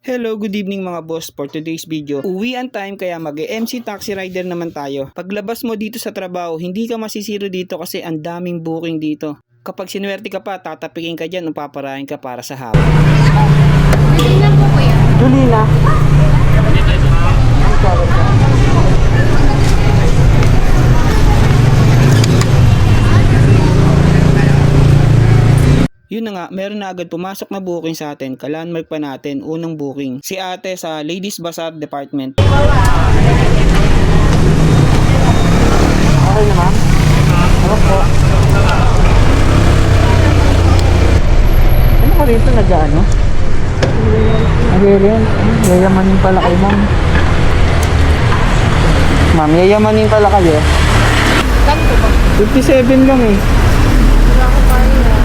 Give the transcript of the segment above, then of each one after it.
Hello, good evening mga boss. For today's video, uwian time kaya mag-MC taxi rider naman tayo. Paglabas mo dito sa trabaho, hindi ka masisiro dito kasi ang daming booking dito. Kapag sinuwerte ka pa, tatapikin ka dyan o paparahin ka para sa hawak. Dali na po kuya. Dali na. Yun na nga, meron na agad pumasok na booking sa atin. Ka-landmark pa natin, unang booking. Si ate sa Ladies Bazaar Department. Okay naman? Ano po? Ano ka rito nag-ano? Nag-rin? Yayamanin pala kayo, ma'am. Ma'am, yayamanin pala kayo. Ganito ba? 57 lang eh. Wala ko kaya.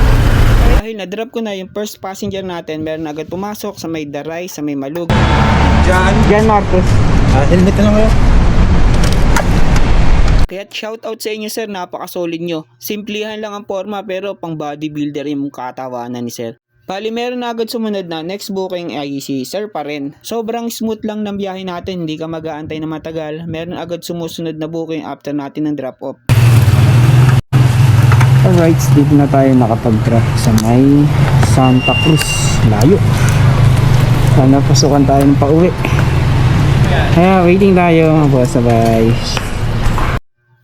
Dahil na-drop ko na yung first passenger natin, meron na agad pumasok sa may Daray, sa may Malug. Jan Marcos. Helmet na lang kayo. Kaya shoutout sa inyo sir, napaka-solid nyo. Simplihan lang ang forma pero pang bodybuilder yung katawanan ni sir. Bali meron na agad sumunod na next booking ay si sir pa rin. Sobrang smooth lang ng biyahe natin, hindi ka mag-aantay na matagal. Meron agad sumusunod na booking after natin ng drop off. Alright, dito na tayo nakapag-drop sa may Santa Cruz. Layo. Sana pasukan tayo ng pauwi. Kaya waiting tayo mga boss. Bye.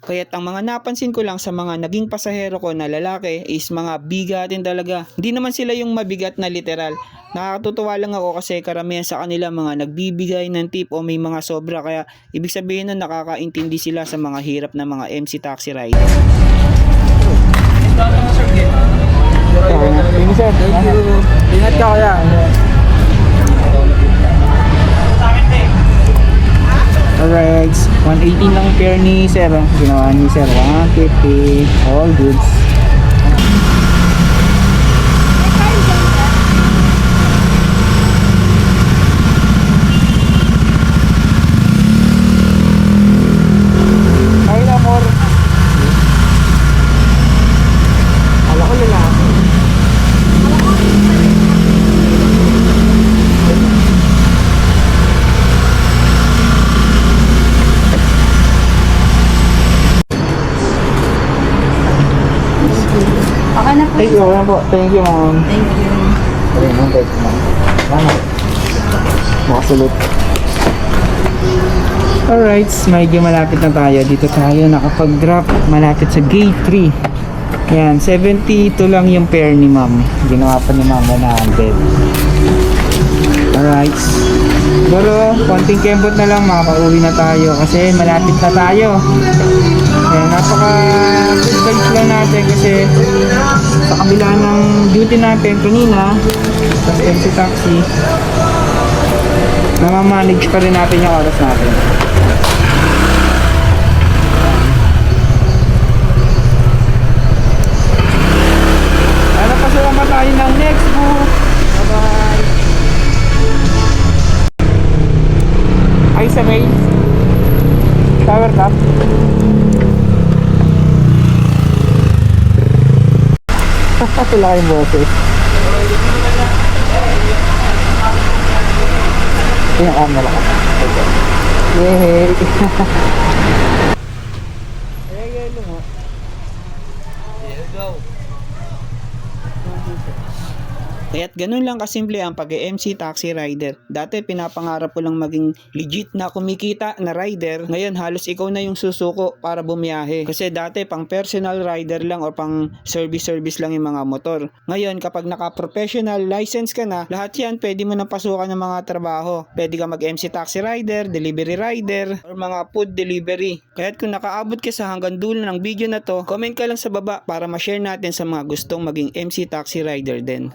Kaya't ang mga napansin ko lang sa mga naging pasahero ko na lalaki is mga bigatin talaga. Hindi naman sila yung mabigat na literal. Nakakatutuwa lang ako kasi karamihan sa kanila mga nagbibigay ng tip o may mga sobra. Kaya ibig sabihin na nakakaintindi sila sa mga hirap na mga MC taxi rider. Thank you sir. Ingat ka kaya. Alright, 180 lang pair ni sir. Ginawa ni sir 150. All goods. Ay amor. Ala ko lalaki. Okay na po. Thank you, po. Thank you, ma'am. Thank you. Ayun, ma'am. Thank you, ma'am. Salamat. Makasulot. Alright, medyo malapit na tayo. Dito tayo nakapag-drop. Malapit sa gate 3. Yan, 72 lang yung pair ni ma'am. Ginawa pa ni ma'am 100. Alright. Pero, konting kembot na lang, makaka-uwi na tayo. Kasi malapit na tayo. Ayan, napaka-good vibes lang natin kasi sa kabila ng duty natin kanina sa MC Taxi, namamanage pa rin natin yung oras natin. Ano pa sila tayo ng next book. Bye bye. Ay sa may tower top. Wala kayong boses. Yung camera ka. Yay! Kaya't ganun lang kasimple ang pag-MC taxi rider. Dati pinapangarap ko lang maging legit na kumikita na rider. Ngayon halos ikaw na yung susuko para bumiyahe. Kasi dati pang personal rider lang o pang service lang yung mga motor. Ngayon kapag naka-professional license ka na, lahat yan pwede mo nang pasukan ng mga trabaho. Pwede ka mag-MC taxi rider, delivery rider, or mga food delivery. Kaya't kung nakaabot ka sa hanggang dulo ng video na to, comment ka lang sa baba para ma-share natin sa mga gustong maging MC taxi rider din.